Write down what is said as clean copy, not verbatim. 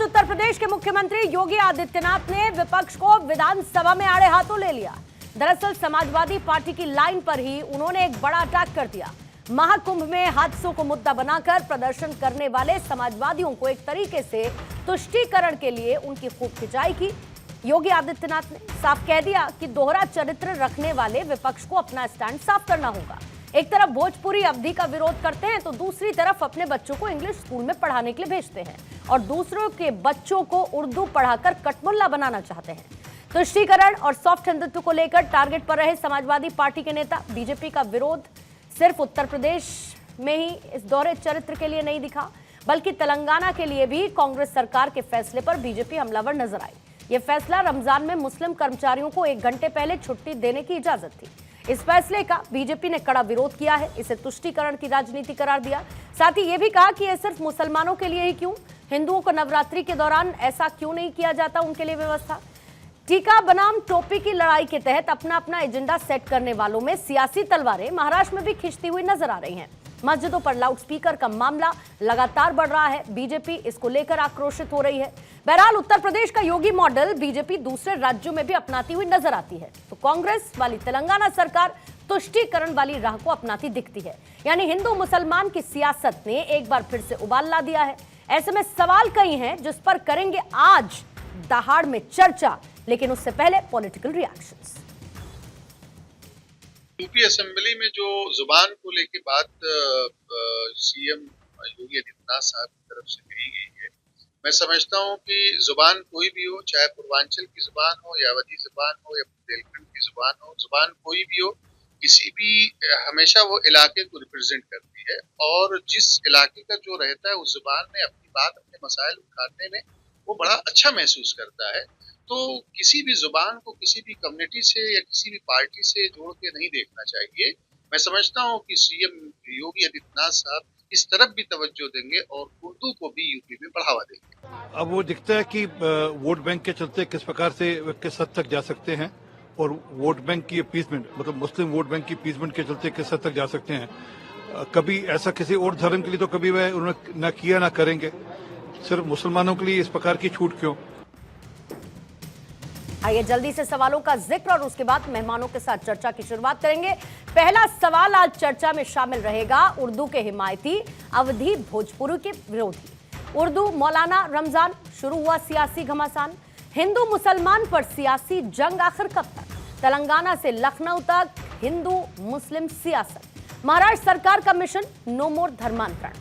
आज उत्तर प्रदेश के मुख्यमंत्री योगी आदित्यनाथ ने विपक्ष को विधानसभा में आड़े हाथों ले लिया। दरअसल समाजवादी पार्टी की लाइन पर ही उन्होंने एक बड़ा अटैक कर दिया। महाकुंभ में हादसों को मुद्दा बनाकर प्रदर्शन करने वाले समाजवादियों को एक तरीके से तुष्टीकरण के लिए उनकी खूब खिंचाई की। योगी आदित्यनाथ ने साफ कह दिया कि दोहरा चरित्र रखने वाले विपक्ष को अपना स्टैंड साफ करना होगा। एक तरफ भोजपुरी अवधि का विरोध करते हैं तो दूसरी तरफ अपने बच्चों को इंग्लिश स्कूल में पढ़ाने के लिए भेजते हैं और दूसरों के बच्चों को उर्दू पढ़ाकर कटमुल्ला बनाना चाहते हैं। तुष्टीकरण और सॉफ्ट हिंदुत्व को लेकर टारगेट पर रहे समाजवादी पार्टी के नेता बीजेपी का विरोध सिर्फ उत्तर प्रदेश में ही इस दोहरे चरित्र के लिए नहीं दिखा, बल्कि तेलंगाना के लिए भी कांग्रेस सरकार के फैसले पर बीजेपी हमलावर नजर आई। यह फैसला रमजान में मुस्लिम कर्मचारियों को 1 घंटे पहले छुट्टी देने की इजाजत थी। इस फैसले का बीजेपी ने कड़ा विरोध किया है, इसे तुष्टीकरण की राजनीति करार दिया। साथ ही यह भी कहा कि यह सिर्फ मुसलमानों के लिए ही क्यों, हिंदुओं को नवरात्रि के दौरान ऐसा क्यों नहीं किया जाता, उनके लिए व्यवस्था। टीका बनाम टोपी की लड़ाई के तहत अपना अपना एजेंडा सेट करने वालों में सियासी तलवारें महाराष्ट्र में भी खिंचती हुई नजर आ रही हैं। मस्जिदों पर लाउडस्पीकर का मामला लगातार बढ़ रहा है, बीजेपी इसको लेकर आक्रोशित हो रही है। बहरहाल उत्तर प्रदेश का योगी मॉडल बीजेपी दूसरे राज्यों में भी अपनाती हुई नजर आती है, तो कांग्रेस वाली तेलंगाना सरकार तुष्टीकरण वाली राह को अपनाती दिखती है। यानी हिंदू मुसलमान की सियासत ने एक बार फिर से उबाल ला दिया है। ऐसे में सवाल कई हैं जिस पर करेंगे आज दहाड़ में चर्चा, लेकिन उससे पहले पॉलिटिकल रिएक्शंस। यूपी असेंबली में जो जुबान को लेके बात सीएम योगी आदित्यनाथ साहब की तरफ से कही गई है, मैं समझता हूं कि जुबान कोई भी हो, चाहे पूर्वांचल की जुबान हो या अवधी जुबान हो या बुंदेलखंड की जुबान हो, जुबान कोई भी हो, किसी भी हमेशा वो इलाके को रिप्रेजेंट करती है और जिस इलाके का जो रहता है उस जुबान में अपनी बात, अपने मसाइल उठाने में वो बड़ा अच्छा महसूस करता है। तो किसी भी जुबान को किसी भी कम्युनिटी से या किसी भी पार्टी से जोड़ के नहीं देखना चाहिए। मैं समझता हूं कि सीएम योगी आदित्यनाथ साहब इस तरफ भी तवज्जो देंगे और उर्दू को भी यूपी में बढ़ावा देंगे। अब वो दिखता है कि वोट बैंक के चलते किस प्रकार से किस हद तक जा सकते हैं और वोट बैंक की अपीसमेंट, मतलब मुस्लिम वोट बैंक की अपीसमेंट के चलते किस हद तक जा सकते हैं। कभी ऐसा किसी और धर्म के लिए तो कभी वह उन्होंने न किया ना करेंगे, सिर्फ मुसलमानों के लिए इस प्रकार की छूट क्यों। आइए जल्दी से सवालों का जिक्र और उसके बाद मेहमानों के साथ चर्चा की शुरुआत करेंगे। पहला सवाल आज चर्चा में शामिल रहेगा उर्दू के हिमायती, अवधी भोजपुरी के विरोधी। उर्दू मौलाना रमजान, शुरू हुआ सियासी घमासान। हिंदू मुसलमान पर सियासी जंग आखिर कब तक? तेलंगाना से लखनऊ तक हिंदू मुस्लिम सियासत। महाराष्ट्र सरकार का मिशन नो मोर धर्मांतरण।